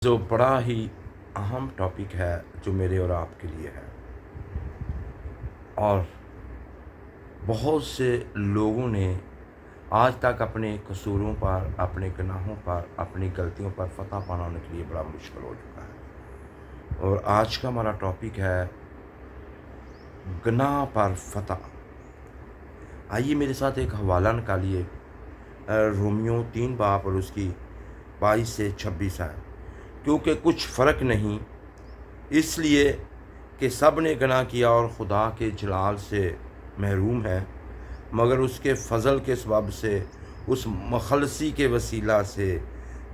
जो बड़ा ही अहम टॉपिक है जो मेरे और आपके लिए है। और बहुत से लोगों ने आज तक अपने कसूरों पर, अपने गुनाहों पर, अपनी गलतियों पर फतह पाने के लिए बड़ा मुश्किल हो चुका है। और आज का हमारा टॉपिक है गुनाह पर फतह। आइए मेरे साथ एक हवाला निकालिए, रोमियो 3 बाब और उसकी 22 से 26 है। क्योंकि कुछ फ़र्क नहीं, इसलिए कि सब ने गुनाह किया और खुदा के जलाल से महरूम है, मगर उसके फ़ज़ल के सबब से उस मखलसी के वसीला से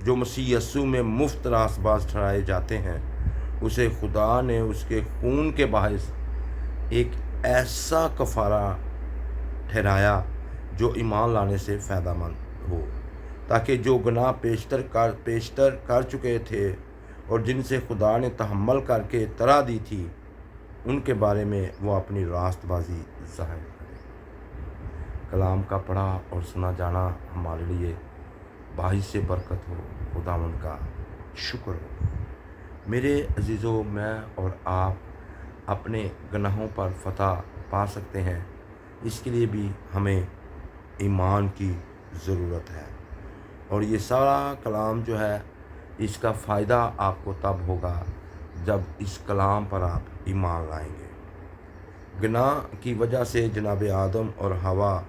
जो मसीह यस्सू में मुफ्त रासबाज ठहराए जाते हैं, उसे खुदा ने उसके खून के बायस एक ऐसा कफ़ारा ठहराया जो ईमान लाने से फ़ायदेमंद हो, ताकि जो गुनाह पेशतर कर चुके थे और जिनसे खुदा ने तहम्मुल करके तरा दी थी, उनके बारे में वो अपनी रास्तबाजी ज़ाहिर करे। कलाम का पढ़ा और सुना जाना हमारे लिए बाइस से बरकत हो। खुदावंद का शुक्र हो। मेरे अजीज़ों, मैं और आप अपने गुनाहों पर फतह पा सकते हैं। इसके लिए भी हमें ईमान की ज़रूरत है। और ये सारा कलाम जो है, इसका फ़ायदा आपको तब होगा जब इस कलाम पर आप ईमान लाएंगे। गुनाह की वजह से जनाब आदम और हवा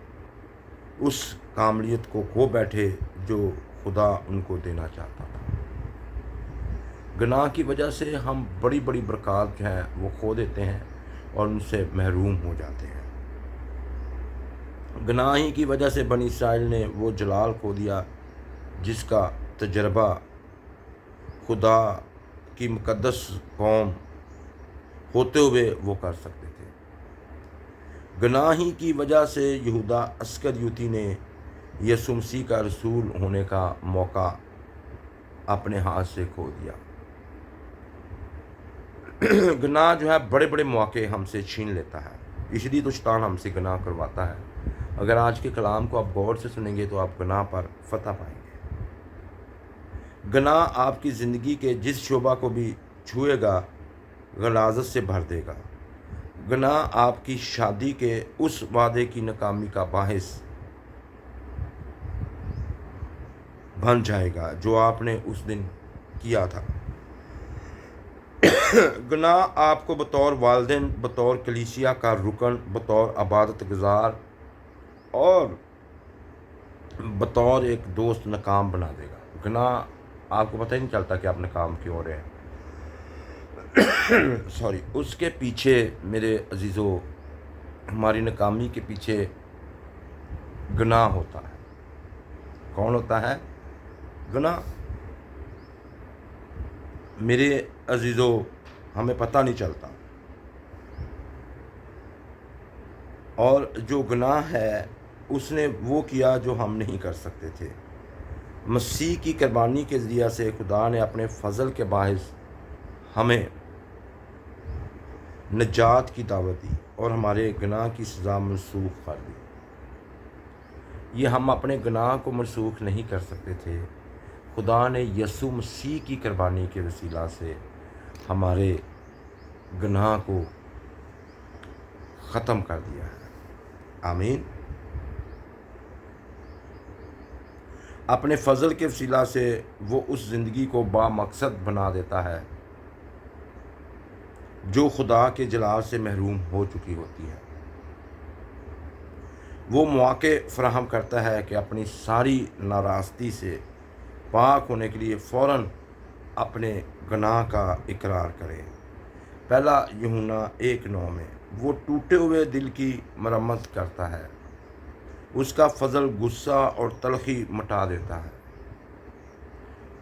उस कामलियत को खो बैठे जो खुदा उनको देना चाहता था। गुनाह की वजह से हम बड़ी बड़ी बरक़ात जो हैं वो खो देते हैं और उनसे महरूम हो जाते हैं। गुनाह ही की वजह से बनी इसराइल ने वो जलाल खो दिया जिसका तजर्बा खुदा की मुक़द्दस कौम होते हुए वो कर सकते थे। गुनाह ही की वजह से यहूदा अस्करियोती ने यीशु मसीह का रसूल होने का मौका अपने हाथ से खो दिया। गुनाह जो है बड़े बड़े मौके हमसे छीन लेता है, इसलिए तो शैतान हमसे गुनाह करवाता है। अगर आज के कलाम को आप गौर से सुनेंगे तो आप गुनाह पर फतह पाएंगे। गुनाह आपकी ज़िंदगी के जिस शोबा को भी छुएगा, गलाज़त से भर देगा। गुनाह आपकी शादी के उस वादे की नाकामी का बाहिस बन जाएगा जो आपने उस दिन किया था। गुनाह आपको बतौर वालिदैन, बतौर कलीसिया का रुकन, बतौर इबादत गुजार और बतौर एक दोस्त नाकाम बना देगा। गुनाह आपको पता ही नहीं चलता कि आप नाकाम क्यों हो रहे हैं। सॉरी, उसके पीछे मेरे अजीज़ों, हमारी नाकामी के पीछे गुनाह होता है। कौन होता है? गुनाह। मेरे अजीज़ों, हमें पता नहीं चलता। और जो गुनाह है उसने वो किया जो हम नहीं कर सकते थे। मसीह की कुर्बानी के ज़रिए से खुदा ने अपने फ़ज़ल के बायस हमें निजात की दावत दी और हमारे गुनाह की सज़ा मनसूख कर दी। ये हम अपने गुनाह को मनसूख नहीं कर सकते थे। खुदा ने यीशु मसीह की कुर्बानी के वसीला से हमारे गुनाह को ख़त्म कर दिया है। आमीन। अपने फ़ज़ल के वसीला से वो उस ज़िंदगी को बामकसद बना देता है जो खुदा के जलाल से महरूम हो चुकी होती है। वो मौके फ़राहम करता है कि अपनी सारी नाराज़गी से पाक होने के लिए फ़ौरन अपने गुनाह का इकरार करें। पहला यूहन्ना 1:9 में वो टूटे हुए दिल की मरम्मत करता है। उसका फ़ज़ल गुस्सा और तलख़ी मिटा देता है।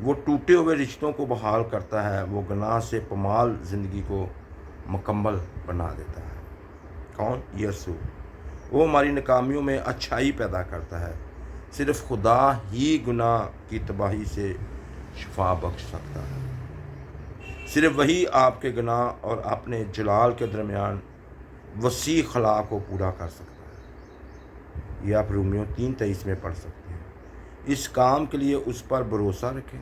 वो टूटे हुए रिश्तों को बहाल करता है। वो गुनाह से पमाल ज़िंदगी को मुकम्मल बना देता है। कौन? यीशु। वो हमारी नाकामियों में अच्छाई पैदा करता है। सिर्फ़ खुदा ही गुनाह की तबाही से शिफा बख्श सकता है। सिर्फ़ वही आपके गुनाह और अपने जलाल के दरमियान वसी खला को पूरा कर सकता है। ये आप रोमियो 3:23 में पढ़ सकते हैं। इस काम के लिए उस पर भरोसा रखें।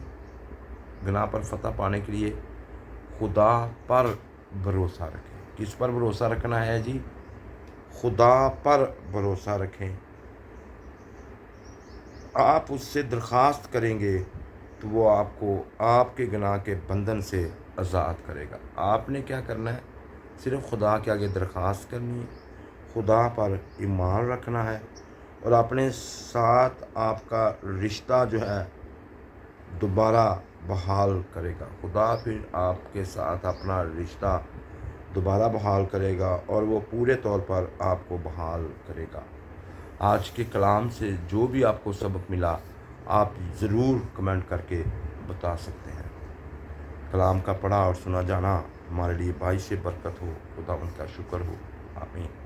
گناہ پر فتح پانے کے لیے خدا پر بھروسہ رکھیں۔ کس پر بھروسہ رکھنا ہے جی؟ خدا پر بھروسہ رکھیں۔ آپ اس سے درخواست کریں گے تو وہ آپ کو آپ کے گناہ کے بندھن سے آزاد کرے گا۔ آپ نے کیا کرنا ہے؟ صرف خدا کے آگے درخواست کرنی ہے، خدا پر ایمان رکھنا ہے، اور اپنے ساتھ آپ کا رشتہ جو ہے دوبارہ بحال کرے گا۔ خدا پھر آپ کے ساتھ اپنا رشتہ دوبارہ بحال کرے گا اور وہ پورے طور پر آپ کو بحال کرے گا۔ آج کے کلام سے جو بھی آپ کو سبق ملا آپ ضرور کمنٹ کر کے بتا سکتے ہیں۔ کلام کا پڑھا اور سنا جانا ہمارے لیے باعث برکت ہو۔ خدا ان کا شکر ہو۔ آمین۔